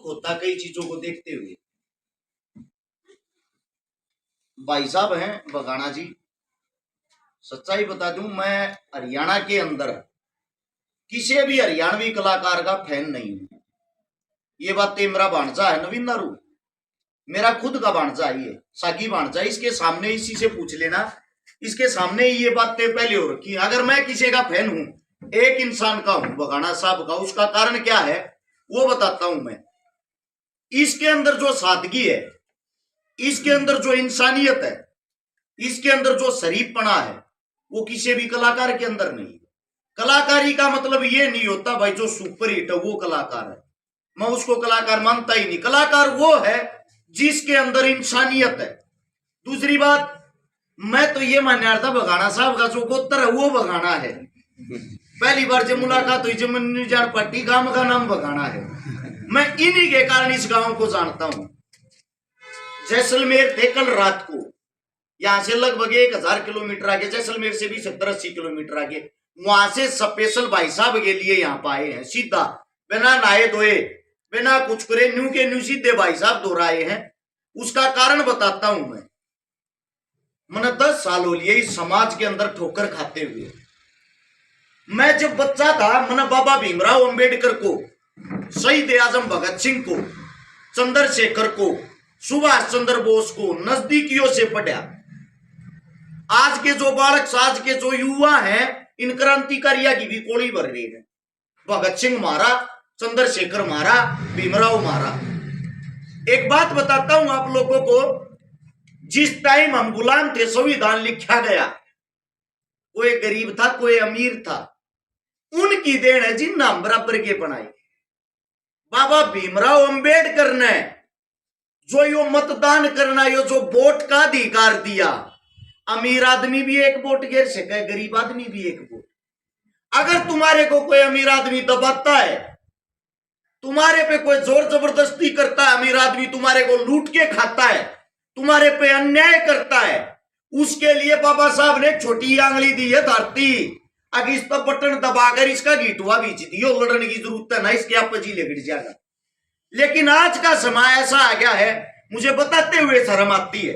होता कई चीजों को देखते हुए। भाई साहब हैं बगाना जी, सच्चाई बता दूं, मैं हरियाणा के अंदर किसी भी हरियाणवी कलाकार का फैन नहीं हूं। ये बात मेरा भांजा है नवीन नारू, मेरा खुद का भांजा है, ये सागी भांजा, इसके सामने इसी से पूछ लेना, इसके सामने ये बातें पहले हो रखी। अगर मैं किसी का फैन हूं, एक इंसान का हूं, बगाना साहब का, उसका कारण क्या है वो बताता हूं मैं। इसके अंदर जो सादगी है, इसके अंदर जो इंसानियत है, इसके अंदर जो शरीफपना है, वो किसी भी कलाकार के अंदर नहीं है। कलाकारी का मतलब ये नहीं होता भाई जो सुपर हिट है वो कलाकार है, मैं उसको कलाकार मानता ही नहीं। कलाकार वो है जिसके अंदर इंसानियत है। दूसरी बात, मैं तो ये मानने था बगाना साहब का जो गोत्र है वो बगाना है। पहली बार जब मुलाकात हुई, जब जान पट्टी गांव का नाम बगाना है, मैं इन्हीं के कारण इस गांव को जानता हूं। जैसलमेर थे कल रात को, यहां से लगभग 1000 किलोमीटर आगे, जैसलमेर से भी 70-80 किलोमीटर आगे, वहां से स्पेशल भाई साहब के लिए यहाँ पाए हैं, सीधा बिना नहाए धोए, बिना कुछ करे, न्यू के न्यू सीधे भाई साहब दोहराए हैं। उसका कारण बताता हूं मैंने 10 साल हो लिए इस समाज के अंदर ठोकर खाते हुए। मैं जब बच्चा था, मैंने बाबा भीमराव अंबेडकर को, शहीद आजम भगत सिंह को, चंद्रशेखर को, सुभाष चंद्र बोस को नजदीकियों से पढ़ा। आज के जो बालक, आज के जो युवा हैं, इन क्रांतिकारियों की भी कोड़ी भर रही है। भगत सिंह मारा, चंद्रशेखर मारा, भीमराव मारा। एक बात बताता हूं आप लोगों को, जिस टाइम हम गुलाम थे, संविधान लिखा गया, कोई गरीब था कोई अमीर था, उनकी देन है जिन नाम बराबर के बनाए। बाबा भीमराव अंबेडकर ने जो यो मतदान करना, यो जो वोट का अधिकार दिया, अमीर आदमी भी एक वोट गिर सके, गरीब आदमी भी एक वोट। अगर तुम्हारे को कोई अमीर आदमी दबाता है, तुम्हारे पे कोई जोर जबरदस्ती करता है, अमीर आदमी तुम्हारे को लूट के खाता है, तुम्हारे पे अन्याय करता है, उसके लिए बाबा साहब ने छोटी आंगली दी है धरती। अगर इस पर बटन दबाकर इसका गीटुआ बीच दियो, लड़ने की जरूरत है ना, इसके आप जी लेकर जाएगा। लेकिन आज का समय ऐसा आ गया है, मुझे बताते हुए शर्म आती है,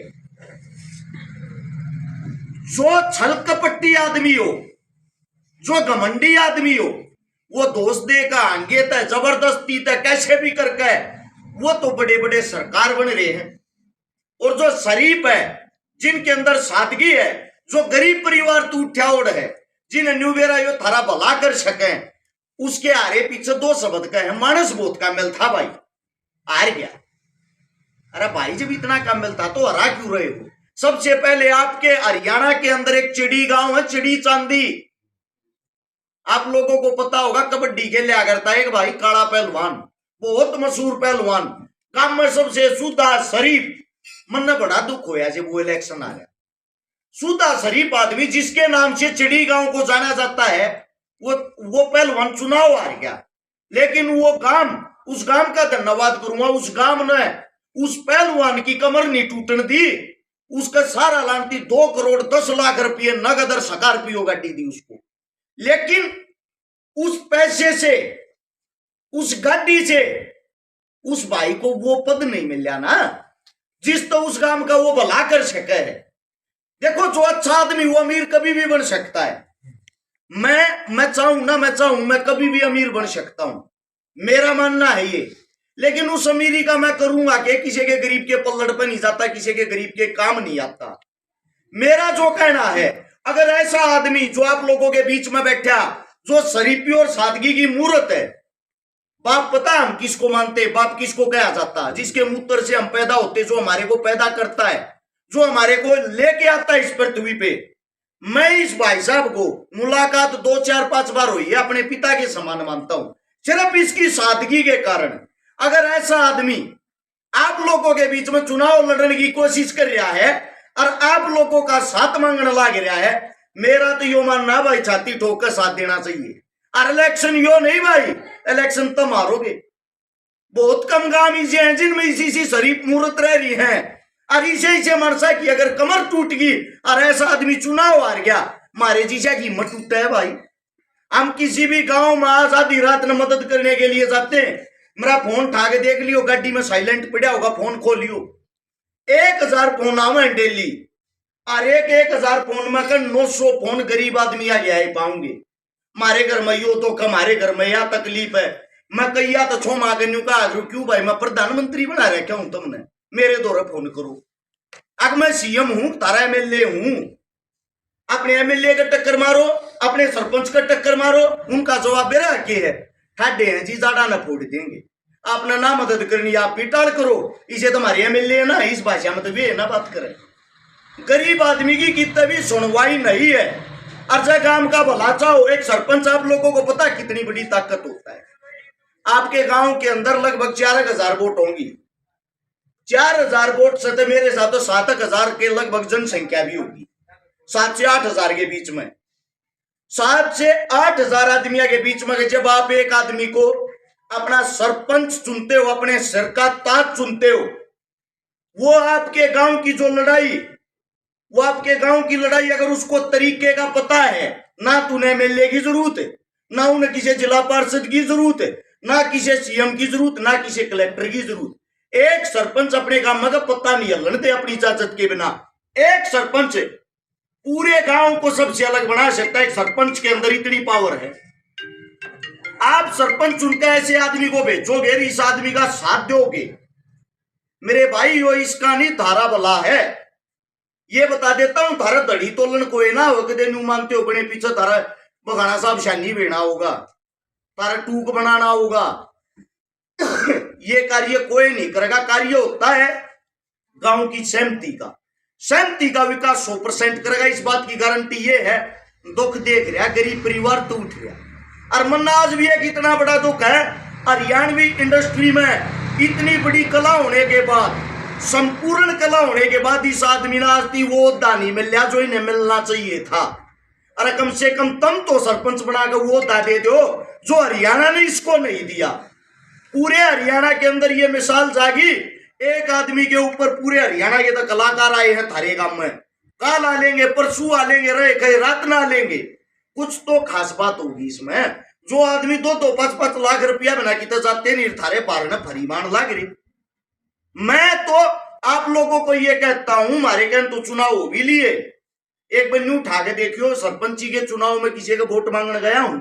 जो छल कपटी आदमी हो, जो घमंडी आदमी हो, वो दोस्त देगा आगे तय जबरदस्ती तय कैसे भी करके, वो तो बड़े बड़े सरकार बन रहे हैं। और जो शरीफ है, जिनके अंदर सादगी है, जो गरीब परिवार तू उठा ओढ़ है, जिन्हें न्यूवेरा यो थारा भला कर सके, उसके आरे पीछे 2 शब्द का है, मानस बोध का मिल था भाई, हार गया। अरे भाई जब इतना कम मिलता तो हरा क्यों रहे हो? सबसे पहले आपके हरियाणा के अंदर एक चिड़ी गांव है, चिड़ी चांदी, आप लोगों को पता होगा, कबड्डी के लिया करता है एक भाई काला पहलवान, बहुत मशहूर पहलवान, गांव में सबसे सुधा शरीफ। मन में बड़ा दुख होया जब वो इलेक्शन आ गया। सुधा शरीफ आदमी जिसके नाम से चिड़ी गांव को जाना जाता है, वो पहलवान चुनाव हार गया। लेकिन वो गांव, उस गांव का धन्यवाद करूंगा, उस गांव ने उस पहलवान की कमर नहीं टूटने दी, उसका सारा लानती 2 करोड़ 10 लाख रुपये नगद और स्कॉर्पियो गाड़ी दी उसको। लेकिन उस पैसे से, उस गाड़ी से उस भाई को वो पद नहीं मिला ना, जिस तो उस गांव का वो भला कर सके है। देखो, जो अच्छा आदमी वो अमीर कभी भी बन सकता है। मैं चाहूं ना, मैं चाहूं मैं कभी भी अमीर बन सकता हूं, मेरा मानना है ये। लेकिन उस अमीरी का मैं करूंगा कि किसी के गरीब के पल्लड़ पे नहीं जाता, किसी के गरीब के काम नहीं आता। मेरा जो कहना है, अगर ऐसा आदमी जो आप लोगों के बीच में बैठा, जो शरीफी और सादगी की मूर्त है, बाप पता हम किसको मानते, बाप किसको कहा जाता? जिसके मूत्र से हम पैदा होते, जो हमारे को पैदा करता है, जो हमारे को लेके आता है इस पृथ्वी पे। मैं इस भाई साहब को मुलाकात 2, 4, 5 बार हुई है, अपने पिता के समान मानता हूं, सिर्फ इसकी सादगी के कारण। अगर ऐसा आदमी आप लोगों के बीच में चुनाव लड़ने की कोशिश कर रहा है और आप लोगों का साथ मांगने लग रहा है, मेरा तो यो मानना भाई छाती ठोक कर साथ देना चाहिए। और इलेक्शन यो नहीं भाई, इलेक्शन तुम हारोगे। बहुत कम गांव ऐसे हैं जिनमें इसी शरीफ मूर्त रह रही है, और इसे मरसा की अगर कमर टूट गई और ऐसा आदमी चुनाव हार गया, मारे जीजा की हिम्मत टूटता है भाई। हम किसी भी गांव में आज आधी रात में मदद करने के लिए जाते हैं, मेरा फोन उठा के देख लियो, गाड़ी में साइलेंट पड़ा होगा, फोन खोलियो, 1000 फोन आवे डेली। और एक 1000 फोन में कर 900 फोन गरीब आदमी आ गया पाऊंगे। मारे घर में यो तो हमारे घर में यह तकलीफ है, मैं कहिया तो छो मांगे का क्यों भाई, मैं प्रधानमंत्री बना रखा हूं तुमने, मेरे दौरे फोन करो। अब मैं सीएम हूं, तारा एमएलए हूं, अपने एमएलए का टक्कर मारो, अपने सरपंच का टक्कर मारो, उनका जवाब मेरा के है, ठाडे हैं जी, जाड़ा न फोड़ देंगे, आपने ना मदद करनी आप पिटाड़ करो, इसे तुम्हारे एमएलए ना इस भाषा में तो वे ना बात करें। गरीब आदमी की कितनी भी सुनवाई नहीं है। अर्जा गांव का भला चाहो, एक सरपंच आप लोगों को पता कितनी बड़ी ताकत होता है। आपके गांव के अंदर लगभग 4000 वोट होंगी, 4000 वोट से तो मेरे साथ तो 7000 के लगभग जनसंख्या भी होगी, 7 से 8000 के बीच में, 7 से 8000 आदमियों के बीच में जब आप एक आदमी को अपना सरपंच चुनते हो, अपने सिर का ताज चुनते हो, वो आपके गांव की जो लड़ाई, वो आपके गांव की लड़ाई अगर उसको तरीके का पता है, ना तो उन्हें एमएलए की जरूरत है, ना उन्हें किसी जिला पार्षद की जरूरत है, ना किसी सीएम की जरूरत, ना किसी कलेक्टर की जरूरत। एक सरपंच अपने गांव में पता नहीं हलन दे अपनी इजाजत के बिना। एक सरपंच पूरे गांव को सबसे अलग बना सकता है। एक सरपंच के अंदर इतनी पावर है। आप सरपंच चुनकर ऐसे आदमी को भेजोगे, इस आदमी का साथ दोगे, मेरे भाई वो इसका नहीं धारा भला है। ये बता देता हूं, धारा दड़ी तोलन कोई ना हो कदे न्यू मानते हो, बने पीछे धारा बगाना साहब शानी बेना होगा, तारा टूक बनाना होगा। ये कार्य कोई नहीं करेगा। कार्य होता है गांव की सहमति का विकास 100% करेगा। इस बात की गारंटी ये है, दुख देख रहा गरीब परिवार तो उठ गया। और मन्ना आज भी एक इतना बड़ा दुख है, हरियाणवी इंडस्ट्री में इतनी बड़ी कला होने के बाद, संपूर्ण कला होने के बाद इस आदमी ने आज तक वो ओहदा नहीं मिला जो इन्हें मिलना चाहिए था। अरे कम से कम तुम तो सरपंच बनाकर वो ओहदा दे दो जो हरियाणा ने इसको नहीं दिया। पूरे हरियाणा के अंदर ये मिसाल जागी, एक आदमी के ऊपर पूरे हरियाणा के तो कलाकार आए हैं थारे गांव में, काल आ लेंगे, परसों आ लेंगे, रहे कहीं रात ना लेंगे। कुछ तो खास बात होगी इसमें। जो आदमी 2-2, 5-5 लाख रुपया बना की तो जाते नहीं, थारे पार ने फरीमान लाग रही। मैं तो आप लोगों को ये कहता हूं, हमारे कहन तो चुनाव हो भी लिए, एक बन्नू उठा के देखियो, सरपंची के चुनाव में किसी का वोट मांगने गया हूं।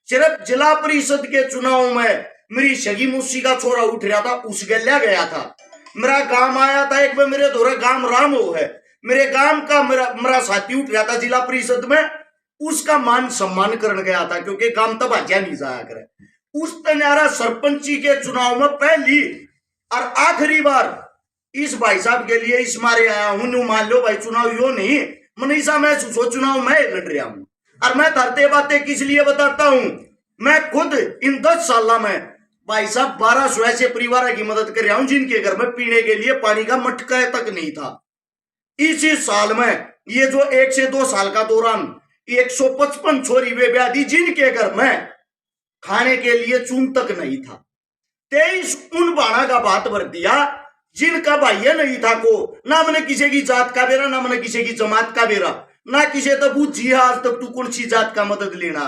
सिर्फ जिला परिषद के चुनाव में मेरी सगी मुस्सी का छोरा उठ रहा था, उस गल्या गया था। मेरा गांव आया था एक बार, मेरे दौरा गांव राम हो है, मेरे गांव का मेरा साथी उठ रहा था जिला परिषद में, उसका मान सम्मान करने गया था, क्योंकि काम तब आजा नहीं जाया करे। उस तनारा सरपंची के चुनाव में पहली और आखिरी बार इस भाई साहब के लिए इस मारे आया हूं। मान लो भाई चुनाव यो नहीं मनीषा, मैं चुनाव मैं लड़ रहा हूं। और मैं धरते बातें किस लिए बताता हूं, मैं खुद इन 10 साल में भाई साहब 1200 ऐसे परिवार की मदद कर रहा हूं जिनके घर में पीने के लिए पानी का मटका तक नहीं था। इसी साल में ये जो 1 से 2 साल का दौरान 155 छोरी वे ब्याह दी जिनके घर में खाने के लिए चून तक नहीं था। 23 उन बाणा का बात भर दिया जिनका भाई नहीं था को, ना मैंने किसी की जात का बेरा, ना मैंने किसी की जमात का बेरा, ना किसी तो पूछी आज तक तू कौन सी जात का मदद लेना,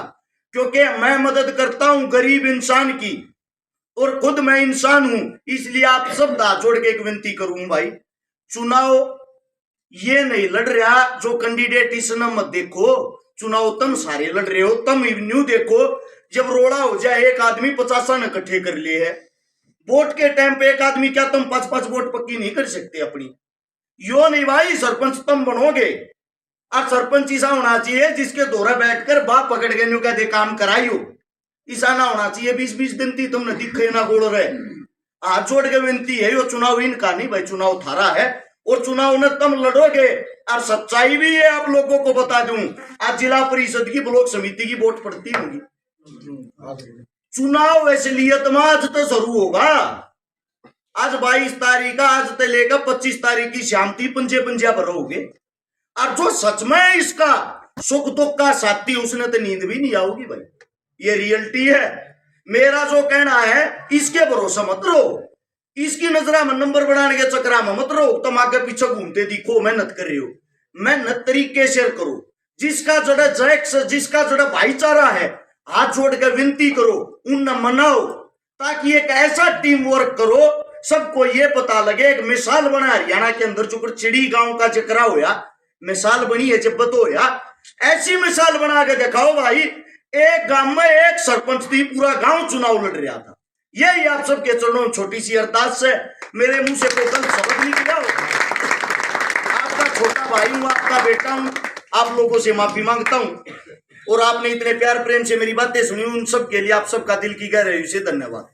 क्योंकि मैं मदद करता हूं गरीब इंसान की और खुद मैं इंसान हूं। इसलिए आप सब हाथ जोड़ के एक विनती करूं भाई, चुनाव ये नहीं लड़ रहा जो कैंडिडेट इस न मत देखो, चुनाव तुम सारे लड़ रहे हो, तुम न्यू देखो। जब रोड़ा हो जाए एक आदमी 50 न इकट्ठे कर लिए है, वोट के टाइम पे एक आदमी क्या तुम 5-5 वोट पक्की नहीं कर सकते अपनी? यो नहीं भाई, सरपंच तुम बनोगे और सरपंच ऐसा होना चाहिए जिसके दौरा बैठकर बाप पकड़ के न्यू कहते काम कराइयो। ऐसा ना होना चाहिए 20-20 दिन थी तुमने दिखे ना गोड़ रहे। हाथ जोड़ के विनती है, यो चुनाव इनका नहीं भाई, चुनाव थारा है और चुनाव में तुम लड़ोगे। और सच्चाई भी है, आप लोगों को बता दूं, आज जिला परिषद की ब्लॉक समिति की वोट पड़ती होगी। चुनाव इसलिए आज तो शुरू होगा, आज 22 तारीख का, आज तो लेकर 25 तारीख की शाम थी, पंजे भरोगे। और जो सच में इसका सुख दुख का साथी, उसने तो नींद भी नहीं आओगी भाई, ये रियलिटी है। मेरा जो कहना है इसके भरोसा मत रहो, इसकी नजरा में नंबर बनाने के चक्कर में मत रहो। तुम आगे पीछे घूमते दिखो, मेहनत कर रहे हो, मेहनत तरीके से करो। जिसका जड़ा जैक्स, जिसका जड़ा भाईचारा है, हाथ जोड़ कर विनती करो, उन मनाओ। ताकि एक ऐसा टीम वर्क करो सबको ये पता लगे। एक मिसाल बना हरियाणा के अंदर जो चिड़ी गांव का जिक्र होया, मिसाल बनी है जब होया, ऐसी मिसाल बना के दिखाओ भाई। एक गांव में एक सरपंच थी, पूरा गांव चुनाव लड़ रहा था। यही आप सबके चरणों में छोटी सी अरदास है, मेरे मुंह से कोई गलत शब्द नहीं निकला हो। आपका छोटा भाई हूं, आपका बेटा हूं, आप लोगों से माफी मांगता हूं। और आपने इतने प्यार प्रेम से मेरी बातें सुनी, उन सब के लिए आप सबका दिल की गहराई से धन्यवाद।